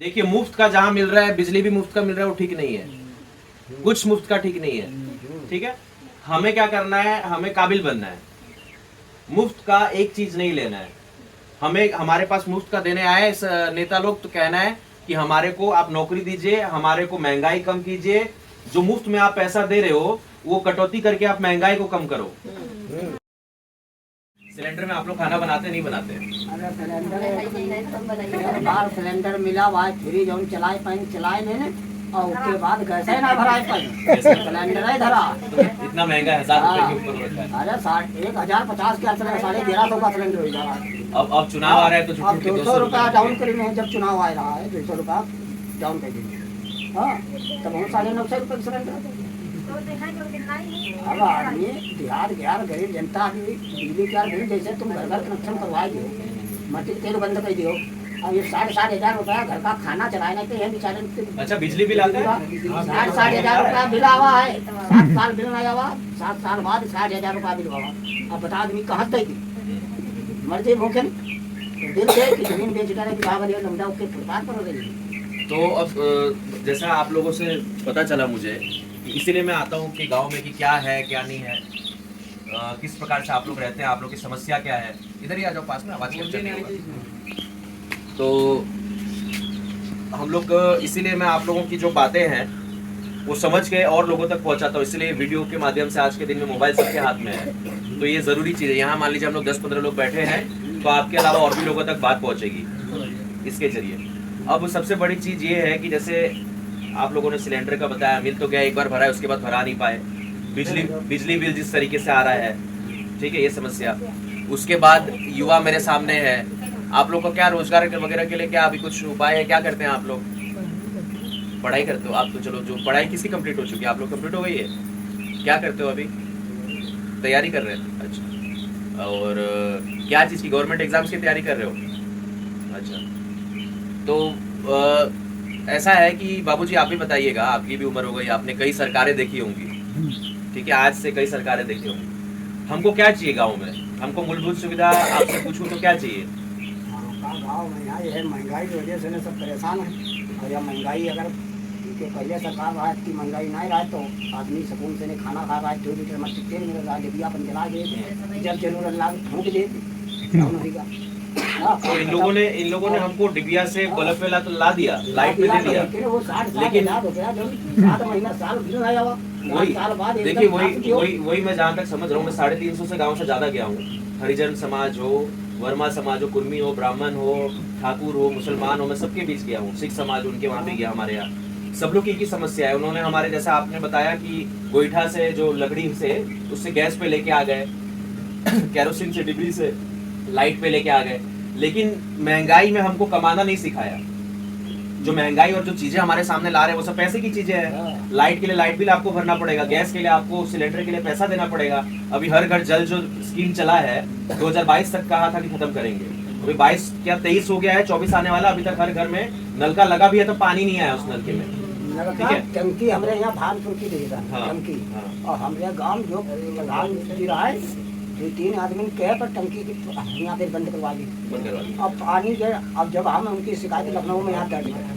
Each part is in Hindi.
देखिए मुफ्त का जहाँ मिल रहा है, बिजली भी मुफ्त का मिल रहा है, वो ठीक नहीं है। कुछ मुफ्त का ठीक नहीं है, ठीक है। हमें क्या करना है, हमें काबिल बनना है। मुफ्त का एक चीज नहीं लेना है। हमें हमारे पास मुफ्त का देने आए नेता लोग तो कहना है कि हमारे को आप नौकरी दीजिए, हमारे को महंगाई कम कीजिए, जो मुफ्त में आप पैसा दे रहे हो वो कटौती करके आप महंगाई को कम करो। सिलेंडर में आप लोग खाना बनाते नहीं बनाते? अरे सिलेंडर मिला हुआ है, फ्री जौन चलाए पानी चलाए लेने और उसके बाद गैस ना भराए पानी, सिलेंडर है धरा। इतना महंगा है, 1000 रुपए के ऊपर रखा है। अरे 1050 के 1150 का सिलेंडर हो जा रहा है। अब चुनाव आ रहा है तो अब 200 रुपया डाउन करेंगे, जब चुनाव आ रहा है 200 रुपया डाउन कर देंगे। हाँ तब हम 950 रुपये सिलेंडर। अब आदमी बिहार गरीब जनता आदमी बिजली का बिल जैसे तुम घर कनेक्शन करवा दो, मट्टी तेल बंद कर दो, अब ये 60,000 रुपया घर का खाना चलाए नहीं तो ये बेचारे। अच्छा बिजली बिल आता है? 60,000 रुपया बिल आवा है, 7 साल बिल नहीं आवा, 7 साल बाद 60,000 रुपया बिल आवा। अब बता आदमी कहाँ देगी, मर्जी भूखे बिल दे कि जमीन बेच डाले कि भाव लमडा उसके फुटपाथ पर हो गई। तो अब जैसा आप लोगों से पता चला मुझे, इसीलिए मैं आता हूँ कि गांव में कि क्या है क्या नहीं है, किस प्रकार से आप लोग रहते हैं, आप लोग की समस्या क्या है। इधर ही आ जाओ पास में, आवाज कैप्चर नहीं होगा। तो हम लोग इसीलिए मैं आप लोगों की जो बातें हैं वो समझ के और लोगों तक पहुंचाता हूँ, इसलिए वीडियो के माध्यम से। आज के दिन में मोबाइल सबके हाथ में है तो ये ज़रूरी चीज़ है। यहाँ मान लीजिए हम लोग 10-15 लोग बैठे हैं तो आपके अलावा और भी लोगों तक बात पहुँचेगी इसके जरिए। अब सबसे बड़ी चीज़ ये है कि जैसे आप लोगों ने सिलेंडर का बताया, मिल तो गया, एक बार भरा है उसके बाद भरा नहीं पाए। बिजली बिल जिस तरीके से आ रहा है, ठीक है, ये समस्या। उसके बाद युवा मेरे सामने है, आप लोग को क्या रोजगार वगैरह के लिए क्या अभी कुछ उपाय है, क्या करते हैं आप लोग? पढ़ाई करते हो आप? तो चलो, जो पढ़ाई किसी कंप्लीट हो चुकी है, आप लोग कंप्लीट हो गई है, क्या करते हो अभी? तैयारी कर रहे हैं? अच्छा। और क्या चीज़ की, गवर्नमेंट एग्जाम्स की तैयारी कर रहे हो? अच्छा। तो ऐसा है कि बाबूजी आप भी बताइएगा, आपकी भी उम्र हो गई, आपने कई सरकारें देखी होंगी, ठीक है, आज से कई सरकारें देखी होंगी। हमको क्या चाहिए गाँव में? हमको मूलभूत सुविधा आपसे पूछूं तो क्या चाहिए? गाँव में यहाँ ये महंगाई की वजह से ना सब परेशान है। और यह महंगाई अगर के पहले सरकार रहा की महंगाई नहीं रहा तो आदमी सुकून से नहीं खाना खा रहा है, 2 लीटर मट्टी तेल मिल रहा है, डिबिया अपन जला दे, जब जरूरत लाग फूंक दे। तो इन लोगों ने हमको डिबिया से बल्ब पे ला दिया, लाइट पे दे दिया, लेकिन देखिए वही मैं जहाँ तक समझ रहा हूँ, मैं 350 से गाँव से ज्यादा गया हूँ। हरिजन समाज हो, वर्मा समाज हो, कुर्मी हो, ब्राह्मण हो, ठाकुर हो, मुसलमान हो, मैं सबके बीच गया हूँ। सिख समाज, उनके वहाँ भी गया। हमारे यहाँ सब लोग की एक ही समस्या है। उन्होंने हमारे जैसा आपने बताया कि गोईठा से, जो लकड़ी से, उससे गैस पे लेके आ गए, कैरोसिन से, डिबरी से लाइट पे लेके आ गए, लेकिन महंगाई में हमको कमाना नहीं सिखाया। जो महंगाई और जो चीजें हमारे सामने ला रहे हैं वो सब पैसे की चीजें हैं। लाइट के लिए लाइट बिल आपको भरना पड़ेगा, गैस के लिए आपको, सिलेंडर के लिए पैसा देना पड़ेगा। अभी हर घर जल जो स्कीम चला है, 2022 तक कहा था कि खत्म करेंगे, अभी 22 क्या 23 हो गया है, 24 आने वाला। अभी तक हर घर में नल का लगा भी है तो पानी नहीं आया उस नलके में, ठीक है। टंकी हमारे यहाँ भानपुर की देगा, टंकी। और हमारे गाँव जो प्रधानमंत्री रहा है 3 आदमी कहे पर टंकी की यहाँ पे बंद करवा दी। अब पानी जो, अब जब हम उनकी शिकायत लखनऊ में यहाँ दर्ज करें,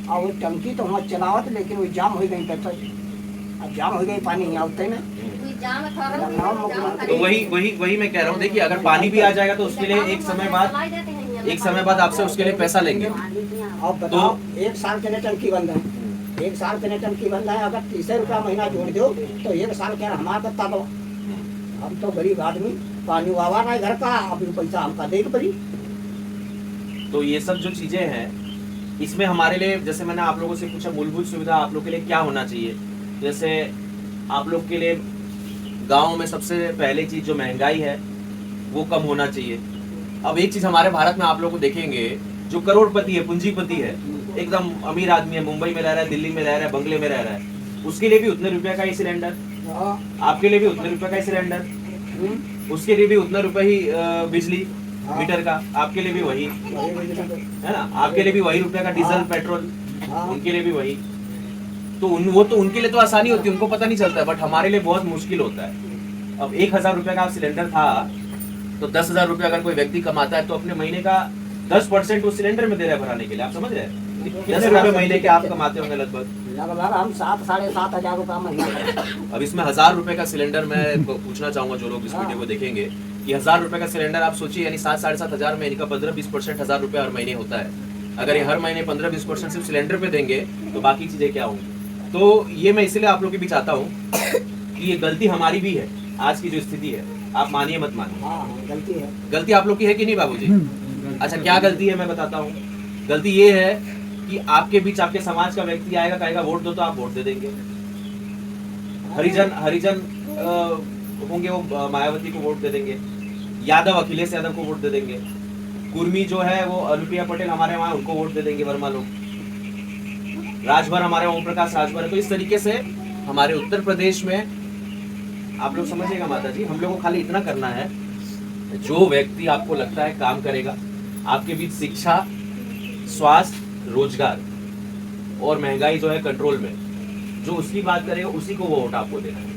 और वो टंकी तो वहाँ चलावत, लेकिन वो जाम हो गई, अब जाम हो गई, पानी यहाँ उतरे में। तो वही मैं कह रहा हूँ। देखिए अगर पानी भी आ जाएगा तो उसके लिए एक समय बाद आपसे उसके लिए पैसा लेंगे। अब बताओ, 1 साल के लिए टंकी बंद है, 1 साल के लिए टंकी बंद है। अगर 30 रुपया महीना जोड़ दो तो 1 साल के हमारा तब हम तो गरीब आदमी, पानी वावा नहीं घर का, अभी पैसा हमका दे पड़ी। तो ये सब जो चीजें हैं, इसमें हमारे लिए, जैसे मैंने आप लोगों से पूछा मूलभूत सुविधा आप लोग के लिए क्या होना चाहिए, जैसे आप लोग के लिए गांव में सबसे पहले चीज जो महंगाई है वो कम होना चाहिए। अब एक चीज हमारे भारत में आप लोग को देखेंगे, जो करोड़पति है, पूंजीपति है, एकदम अमीर आदमी है, मुंबई में रह रहा है, दिल्ली में रह रहा है, बंगले में रह रहा है, उसके लिए भी उतने रुपए का ही सिलेंडर, आपके लिए भी उतने रुपए का ही सिलेंडर, उसके लिए भी उतना रुपए ही बिजली मीटर का, आपके लिए भी वही है ना, आपके लिए भी वही रुपए का डीजल पेट्रोल, उनके लिए भी वही। तो वो तो उनके लिए तो आसानी होती है, उनको पता नहीं चलता है, बट हमारे लिए बहुत मुश्किल होता है। अब 1000 रुपए का सिलेंडर था तो 10,000 रुपए अगर कोई व्यक्ति कमाता है तो अपने महीने का 10% वो सिलेंडर में दे रहा है भराने के लिए, आप समझ रहे हैं। कितने रुपए महीने के आप कमाते होंगे लगभग? लगभग हम 7-7,500 रुपया महीने। अब इसमें 1000 रुपए का सिलेंडर, मैं पूछना चाहूंगा जो लोग इस वीडियो को देखेंगे कि 1000 रुपए का सिलेंडर आप सोचिए, यानी 7-7,500 हजार में इनका 15-20% 1000 रुपए हर महीने होता है। अगर ये हर महीने 15-20% सिर्फ सिलेंडर पे देंगे तो बाकी चीजें क्या होंगी? तो ये मैं इसलिए आप लोग के बीच आता हूँ कि ये गलती हमारी भी है। आज की जो स्थिति है, आप मानिए मत मानिए, हाँ गलती है। गलती आप लोग की है कि नहीं बाबूजी? अच्छा, क्या गलती है मैं बताता हूँ। गलती ये है कि आपके बीच आपके समाज का व्यक्ति आएगा, कहेगा वोट दो, तो आप वोट दे देंगे। हरिजन होंगे, वो मायावती को वोट दे देंगे। यादव अखिलेश यादव को वोट दे देंगे। कुर्मी जो है वो अनुप्रिया पटेल हमारे वहाँ, उनको वोट दे देंगे वर्मा लोग। राजभर हमारे ओम प्रकाश राजभर है। तो इस तरीके से हमारे उत्तर प्रदेश में, आप लोग समझिएगा माता जी, हम लोग को खाली इतना करना है, जो व्यक्ति आपको लगता है काम करेगा, आपके बीच शिक्षा, स्वास्थ्य, रोजगार और महंगाई जो है कंट्रोल में, जो उसकी बात करेगा उसी को वो वोट आपको देना है।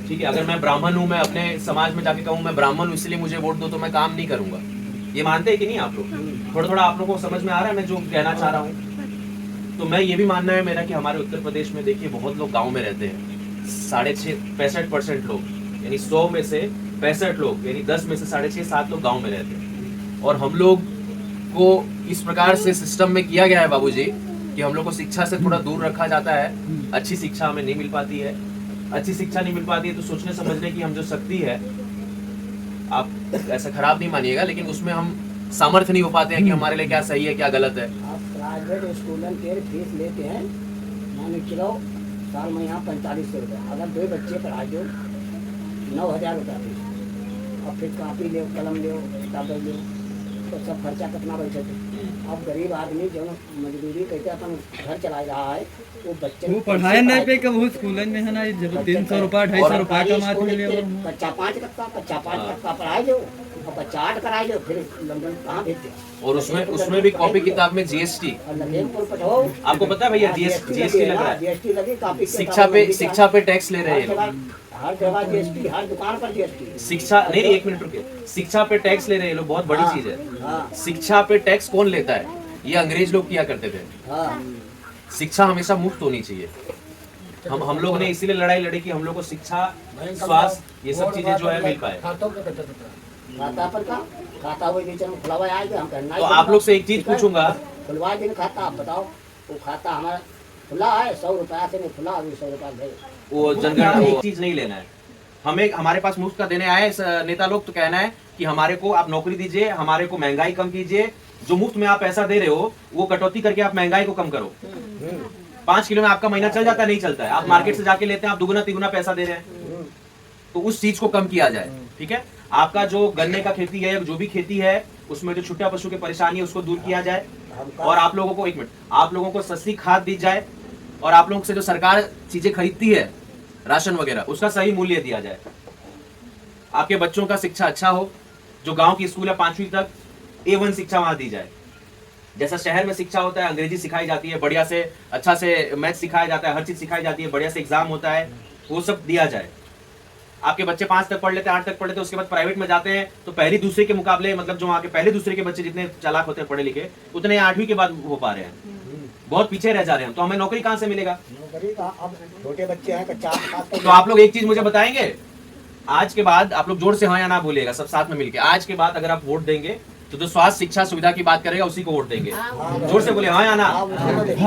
ठीक है? अगर मैं ब्राह्मण हूं, मैं अपने समाज में जाके कहूं मैं ब्राह्मण हूं इसलिए मुझे वोट दो, तो मैं काम नहीं करूंगा। ये मानते हैं कि नहीं आप लोग? थोड़ा थोड़ा आप लोगों को समझ में आ रहा है मैं जो कहना चाह रहा हूँ? तो मैं ये भी मानना है मेरा कि हमारे उत्तर प्रदेश में देखिए बहुत लोग गाँव में रहते हैं। 65% लोग, यानी 100 में से 65 लोग, यानी 10 में से 6.5-7 लोग गाँव में रहते हैं। और हम लोग को इस प्रकार से सिस्टम में किया गया है बाबूजी कि हम लोग को शिक्षा से थोड़ा दूर रखा जाता है। अच्छी शिक्षा हमें नहीं मिल पाती है। अच्छी शिक्षा नहीं मिल पाती है तो सोचने समझने की हम जो शक्ति है, आप ऐसा खराब नहीं मानिएगा, लेकिन उसमें हम सामर्थ्य नहीं हो पाते हैं कि हमारे लिए क्या सही है क्या गलत है। आप प्राइवेट स्कूलों के फीस लेते हैं, मान के चलो साल में यहाँ 4500 रुपया। अगर 2 बच्चे पढ़ा दो 9,000 रुपया फीस, और फिर कापी लो, कलम लो, किताबें लो, तो सब खर्चा कितना बैठे थे। अब गरीब आदमी जो मजदूरी करके अपन घर चला रहा है, वो बच्चे वो पढ़ाए नहीं पे कब वो स्कूल में है ना, जब 300 रुपया 250 रुपया कमाते हैं। बच्चा 5 कक्षा पढ़ाए दो, और बच्चा 8 कराए दो, फिर लंदन कहाँ भेजते? और उसमें भी कॉपी किताब में जीएसटी। आपको पता है भैया जीएसटी लग रहा है, जीएसटी लगे, कापी शिक्षा पे टैक्स ले रहे हैं। हर जगह जीएसटी, हर दुकान पर जीएसटी। शिक्षा नहीं, 1 मिनट रुकिए, शिक्षा पे टैक्स ले रहे हैं लोग, बहुत बड़ी चीज है। शिक्षा पे टैक्स कौन लेता है? ये अंग्रेज लोग किया करते थे। शिक्षा हमेशा मुफ्त होनी चाहिए। हम लोग ने इसीलिए लड़ाई लड़ी कि हम लोग को शिक्षा, स्वास्थ्य, ये सब चीजें जो है मिल पाए। खाता पर का खाता वही नीचे में खुलावा आएगा, हम करना। तो आप लोग से एक चीज पूछूंगा, खुलवा दिन खाता, आप बताओ वो खाता हमारा खुला है, 100 रुपया से नहीं खुला, अभी 100 रुपया दे। वो जनगणना एक चीज नहीं लेना है हमें, हमारे पास मुफ्त का देने आए नेता लोग, तो कहना है कि हमारे को आप नौकरी दीजिए, हमारे को महंगाई कम कीजिए, जो मुफ्त में आप पैसा दे रहे हो वो कटौती करके आप महंगाई को कम करो। 5 किलो में आपका महीना चल जाता है, नहीं चलता है, आप मार्केट से जाके लेते हैं, आप दुगुना तिगुना पैसा दे रहे हैं, तो उस चीज को कम किया जाए। ठीक है? आपका जो गन्ने का खेती है, जो भी खेती है, उसमें जो छुट्टा पशु की परेशानी है उसको दूर किया जाए, और आप लोगों को, 1 मिनट, आप लोगों को सस्ती खाद दी जाए, और आप लोगों से जो सरकार चीजें खरीदती है, राशन वगैरह, उसका सही मूल्य दिया जाए। आपके बच्चों का शिक्षा अच्छा हो, जो गांव की स्कूल है 5वीं तक, A1 शिक्षा वहां दी जाए। जैसा शहर में शिक्षा होता है, अंग्रेजी सिखाई जाती है, बढ़िया से अच्छा से मैथ सिखाया जाता है, हर चीज सिखाई जाती है, बढ़िया से एग्जाम होता है, वो सब दिया जाए। आपके बच्चे 5 तक पढ़ लेते हैं, 8 तक पढ़ लेते हैं, उसके बाद प्राइवेट में जाते हैं, तो पहली दूसरे के मुकाबले, मतलब जो वहाँ के पहले दूसरे के बच्चे जितने चालाक होते हैं पढ़े लिखे, उतने 8वीं के बाद हो पा रहे हैं, बहुत पीछे रह जा रहे हैं। तो हमें नौकरी कहाँ से मिलेगा? नौकरी का अब छोटे बच्चे हैं, कच्चा। तो आप लोग एक चीज मुझे बताएंगे, आज के बाद आप लोग जोर से हाँ या ना बोलिएगा, सब साथ में मिलके। आज के बाद अगर आप वोट देंगे तो जो स्वास्थ्य, शिक्षा, सुविधा की बात करेगा उसी को वोट देंगे। जोर से बोले हाँ या ना।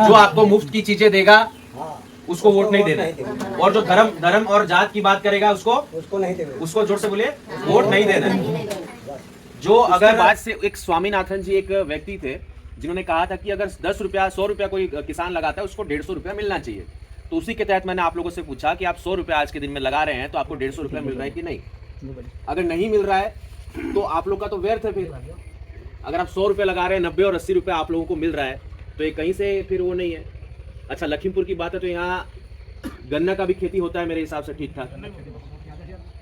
जो आपको मुफ्त की चीजें देगा उसको वोट नहीं देना, और जो धर्म और जात की बात करेगा उसको नहीं देना, उसको जोर से बोले वोट नहीं देना। जो अगर बात से एक स्वामीनाथन जी एक व्यक्ति थे जिन्होंने कहा था कि अगर 10 रुपया 100 रुपया कोई किसान लगाता है उसको 150 रुपया मिलना चाहिए। तो उसी के तहत मैंने आप लोगों से पूछा कि आप 100 रुपया आज के दिन में लगा रहे हैं तो आपको 150 रुपया मिल रहा है कि नहीं? अगर नहीं मिल रहा है तो आप लोग का तो व्यर्थ है। फिर अगर आप 100 रुपये लगा रहे हैं, 90 और 80 रुपये आप लोगों को मिल रहा है, तो ये कहीं से फिर वो नहीं है। अच्छा, लखीमपुर की बात है तो यहाँ गन्ना का भी खेती होता है मेरे हिसाब से ठीक ठाक।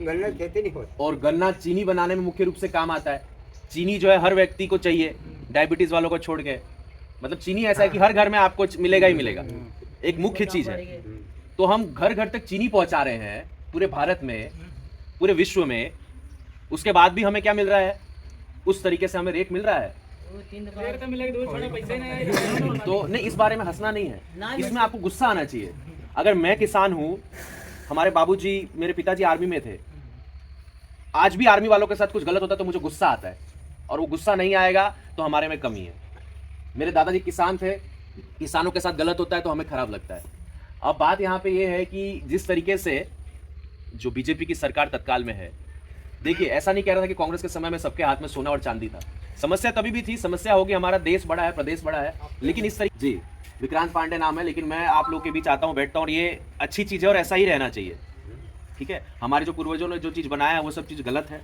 गन्ना खेती नहीं होती, और गन्ना चीनी बनाने में मुख्य रूप से काम आता है। चीनी जो है हर व्यक्ति को चाहिए, डायबिटीज वालों को छोड़ के। मतलब चीनी ऐसा है कि हर घर में आपको मिलेगा ही मिलेगा, एक मुख्य चीज है। तो हम घर घर तक चीनी पहुंचा रहे हैं पूरे भारत में, पूरे विश्व में, उसके बाद भी हमें क्या मिल रहा है? उस तरीके से हमें रेट मिल रहा है? तो नहीं, इस बारे में हंसना नहीं है, इसमें आपको गुस्सा आना चाहिए। अगर मैं किसान हूं, हमारे बाबूजी मेरे पिताजी आर्मी में थे, आज भी आर्मी वालों के साथ कुछ गलत होता है तो मुझे गुस्सा आता है, और वो गुस्सा नहीं आएगा तो हमारे में कमी है। मेरे दादाजी किसान थे, किसानों के साथ गलत होता है तो हमें खराब लगता है। अब बात यहाँ पे ये है कि जिस तरीके से जो बीजेपी की सरकार तत्काल में है, देखिए ऐसा नहीं कह रहा था कि कांग्रेस के समय में सबके हाथ में सोना और चांदी था, समस्या तभी भी थी, समस्या होगी, हमारा देश बड़ा है, प्रदेश बड़ा है, लेकिन इस तरीके जी विक्रांत पांडे नाम है, लेकिन मैं आप लोग के बीच आता हूँ, बैठता हूँ, और ये अच्छी चीज़ है और ऐसा ही रहना चाहिए, ठीक है। हमारे जो पूर्वजों ने जो चीज़ बनाया है वो सब चीज़ गलत है,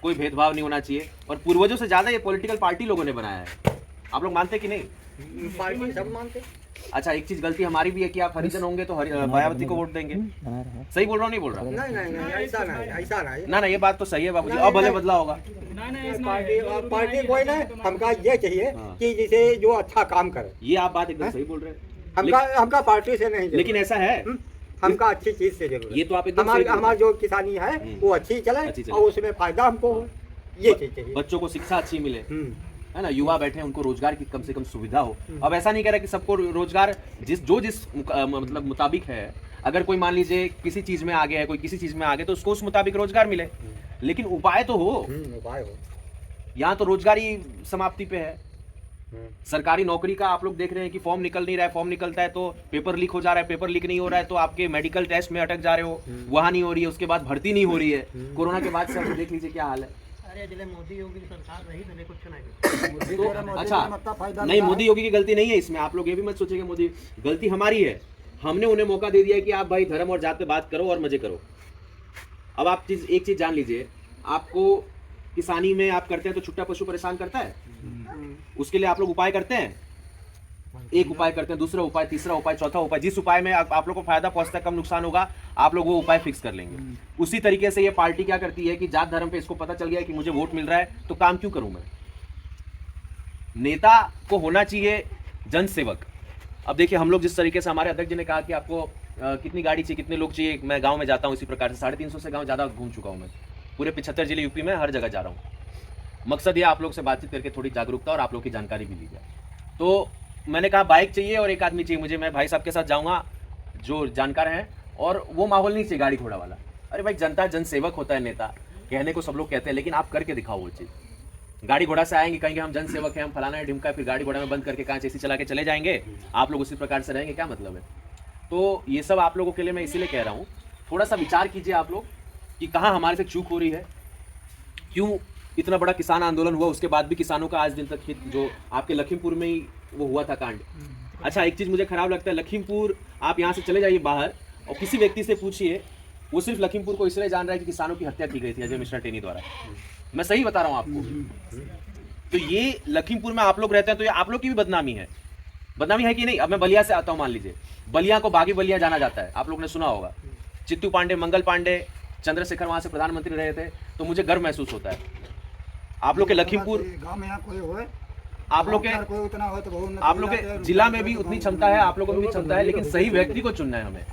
कोई भेदभाव नहीं होना चाहिए, और पूर्वजों से ज़्यादा ये पॉलिटिकल पार्टी लोगों ने बनाया है। आप लोग मानते कि नहीं? पार्टी सब मानते। अच्छा, एक चीज गलती हमारी भी है कि आप हरिजन होंगे तो मायावती को वोट देंगे, सही बोल रहा हूँ नहीं बोल रहा? नहीं ऐसा नहीं ना ये बात तो सही है बाबूजी, अब भले बदला होगा। पार्टी कोई नहीं, हमका ये चाहिए कि जिसे जो अच्छा काम करे। ये आप बात एकदम सही बोल रहे हैं, हमका पार्टी से नहीं, लेकिन ऐसा है हमका अच्छी चीज से जरूर। ये तो आप एकदम हमारा जो किसानी है वो अच्छी चले और उसमें फायदा हमको हो, ये चीज चाहिए। बच्चों को शिक्षा अच्छी मिले, है ना, युवा बैठे उनको रोजगार की कम से कम सुविधा हो। अब ऐसा नहीं कह रहा कि सबको रोजगार जिस मतलब मुताबिक है, अगर कोई मान लीजिए किसी चीज में आगे है, कोई किसी चीज में आगे, तो उसको उस मुताबिक रोजगार मिले, लेकिन उपाय तो हो। उपाय हो, यहाँ तो रोजगार ही समाप्ति पे है। सरकारी नौकरी का आप लोग देख रहे हैं कि फॉर्म निकल नहीं रहा है, फॉर्म निकलता है तो पेपर लीक हो जा रहा है, पेपर लीक नहीं हो रहा है तो आपके मेडिकल टेस्ट में अटक जा रहे हो, वहां नहीं हो रही है, उसके बाद भर्ती नहीं हो रही है। कोरोना के बाद से आप देख लीजिए क्या हाल है। मोदी योगी की सरकार रही तो कुछ नहीं। तो अच्छा नहीं, मोदी योगी की गलती नहीं है इसमें, आप लोग ये भी मत सोचिए कि मोदी, गलती हमारी है। हमने उन्हें मौका दे दिया कि आप भाई धर्म और जात पे बात करो और मजे करो। अब आप एक चीज जान लीजिए, आपको किसानी में आप करते हैं तो छुट्टा पशु परेशान करता है, उसके लिए आप लोग उपाय करते हैं, एक उपाय करते हैं, दूसरा उपाय, तीसरा उपाय, चौथा उपाय, जिस उपाय में आप लोग को फायदा पहुंचता है, कम नुकसान होगा, आप लोग वो उपाय फिक्स कर लेंगे। उसी तरीके से ये पार्टी क्या करती है कि जात धर्म पे इसको पता चल गया है कि मुझे वोट मिल रहा है तो काम क्यों करूं मैं। नेता को होना चाहिए जन सेवक। अब देखिए हम लोग जिस तरीके से, हमारे अध्यक्ष जी ने कहा कि आपको कितनी गाड़ी चाहिए, कितने लोग चाहिए, मैं गाँव में जाता हूँ इसी प्रकार से 350 से गाँव ज़्यादा घूम चुका हूँ मैं, पूरे 75 जिले यूपी में हर जगह जा रहा हूँ। मकसद ये आप लोग से बातचीत करके थोड़ी जागरूकता और आप लोग की जानकारी भी ली जाए। तो मैंने कहा बाइक चाहिए और एक आदमी चाहिए मुझे, मैं भाई साहब के साथ जाऊंगा जो जानकार हैं, और वो माहौल नहीं चाहिए गाड़ी घोड़ा वाला। अरे भाई, जनता जनसेवक होता है नेता, कहने को सब लोग कहते हैं, लेकिन आप करके दिखाओ वो चीज़। गाड़ी घोड़ा से आएंगे, कहेंगे हम जनसेवक हैं, हम फलाना है ढिमका, फिर गाड़ी घोड़ा में बंद करके कांच ऐसी चला के चले जाएंगे, आप लोग उसी प्रकार से रहेंगे, क्या मतलब है। तो ये सब आप लोगों के लिए मैं इसीलिए कह रहा हूँ, थोड़ा सा विचार कीजिए आप लोग कि कहाँ हमारे से चूक हो रही है, क्यों इतना बड़ा किसान आंदोलन हुआ, उसके बाद भी किसानों का आज दिन तक हित, जो आपके लखीमपुर में ही वो हुआ था कांड। अच्छा, एक चीज़ मुझे खराब लगता है, लखीमपुर आप यहाँ से चले जाइए बाहर और किसी व्यक्ति से पूछिए, वो सिर्फ लखीमपुर को इसलिए जान रहा है कि किसानों की हत्या की गई थी अजय मिश्रा टेनी द्वारा। मैं सही बता रहा हूँ आपको। तो ये लखीमपुर में आप लोग रहते हैं तो ये आप लोग की भी बदनामी है। बदनामी है कि नहीं। अब मैं बलिया से आता हूँ, मान लीजिए बलिया को बागी बलिया जाना जाता है, आप लोग ने सुना होगा। चित्तू पांडे, मंगल पांडे, चंद्रशेखर वहाँ से प्रधानमंत्री रहे थे, तो मुझे गर्व महसूस होता है। आप लोग के लखीमपुर गांव में कोई होए, आप लोग के आप लोग के जिला में भी उतनी क्षमता है, आप लोगों में भी क्षमता है, लेकिन सही व्यक्ति को चुनना है हमें।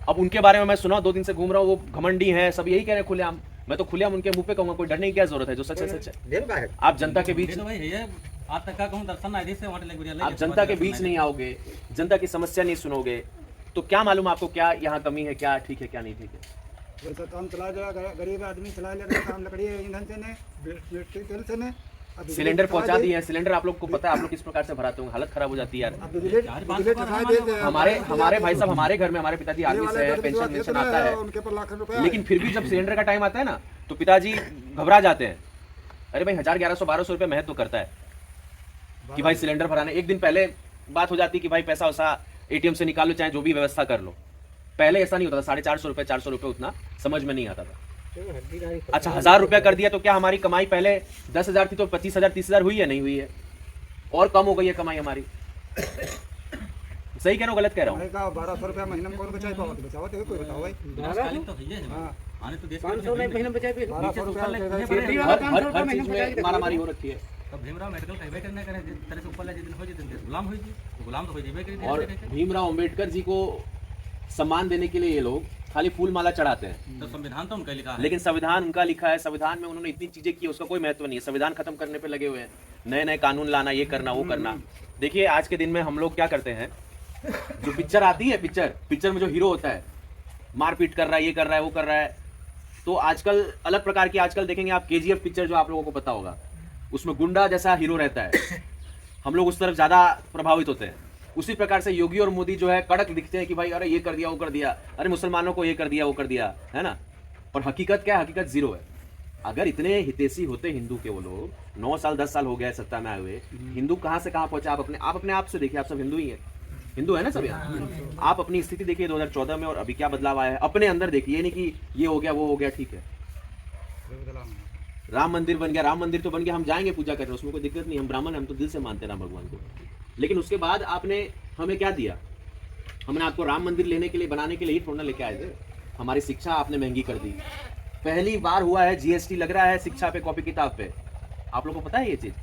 अब उनके बारे में मैं सुना, 2 दिन से घूम रहा हूँ, वो घमंडी हैं, सब यही कह रहे हैं खुलेआम। मैं तो खुलेआम उनके मुंह पे कहूँगा, कोई डरने की क्या जरूरत है, जो सच है सच है। आप जनता के बीच, आप जनता के बीच नहीं आओगे, जनता की समस्या नहीं सुनोगे, तो क्या मालूम आपको क्या यहाँ कमी है, क्या ठीक है क्या नहीं ठीक है। जैसे काम चला जाएगा, गरीब आदमी चला लेगा काम, लकड़ी ईंधन से ने, मिट्टी तेल से ने, सिलेंडर पहुंचा दिए हैं। सिलेंडर आप लोग को पता है, आप लोग किस प्रकार से भराते होंगे, हालत खराब हो जाती है यार। हमारे भाई साहब, हमारे घर में हमारे पिताजी आर्मी से है, पेंशन आता है, लेकिन फिर भी जब सिलेंडर का टाइम आता है ना, तो पिताजी घबरा जाते हैं। अरे भाई 1000, 1100, 1200 रुपये महत्व करता है कि भाई सिलेंडर भराने। एक दिन पहले बात हो जाती है कि भाई पैसा वैसा ATM से निकालो, चाहे जो भी व्यवस्था कर लो। पहले ऐसा नहीं होता था, 450 रुपये, 400 रुपये, उतना समझ में नहीं आता था। अच्छा, 1000 रुपया कर दिया तो क्या हमारी कमाई पहले 10,000 थी तो 25,000, 30,000 हुई है, नहीं हुई है, और कम हो गई है कमाई हमारी। सही कह रहा हूँ, गलत कह रहा हूँ? 1200 रुपया महीना में कौन बचाए पाओ, बचाओ तो कोई बताओ भाई। हर चीज में मारामारी हो रखी है। और भीमराव अम्बेडकर जी को सम्मान देने के लिए ये लोग खाली फूल माला चढ़ाते हैं। तो संविधान तो उनका लिखा है, लेकिन संविधान उनका लिखा है, संविधान में उन्होंने इतनी चीजें की, उसका कोई महत्व नहीं है। संविधान खत्म करने पे लगे हुए हैं। नए नए कानून लाना, ये करना वो करना। देखिए आज के दिन में हम लोग क्या करते हैं, जो पिक्चर आती है, पिक्चर में जो हीरो होता है मारपीट कर रहा है, ये कर रहा है, वो कर रहा है, तो आजकल अलग प्रकार की, आजकल देखेंगे आप KGF पिक्चर जो आप लोगों को पता होगा, उसमें गुंडा जैसा हीरो रहता है, हम लोग उस तरफ ज़्यादा प्रभावित होते हैं। उसी प्रकार से योगी और मोदी जो है कड़क दिखते हैं कि भाई अरे ये कर दिया, वो कर दिया, अरे मुसलमानों को ये कर दिया, वो कर दिया, है ना। और हकीकत क्या है, हकीकत जीरो है। अगर इतने हितैषी होते हिंदू के वो लोग, 9 साल 10 साल हो गया सत्ता में आए हुए, हिंदू कहाँ से कहाँ पहुंचा। आप अपने आप से देखिए, आप सब हिंदू ही है, हिंदू है ना सब यहाँ। आप अपनी स्थिति देखिए 2014 में और अभी क्या बदलाव आया है, अपने अंदर देखिए, ये नहीं कि ये हो गया वो हो गया, ठीक है। राम मंदिर बन गया, राम मंदिर तो बन गया, हम जाएंगे पूजा करने, उसमें कोई दिक्कत नहीं, हम ब्राह्मण, हम तो दिल से मानते हैं राम भगवान को। लेकिन उसके बाद आपने हमें क्या दिया, हमने आपको राम मंदिर लेने के लिए, बनाने के लिए ही थोड़ा लेके आए थे। हमारी शिक्षा आपने महंगी कर दी, पहली बार हुआ है GST लग रहा है शिक्षा पे, कॉपी किताब पे। आप लोगों को पता है ये चीज?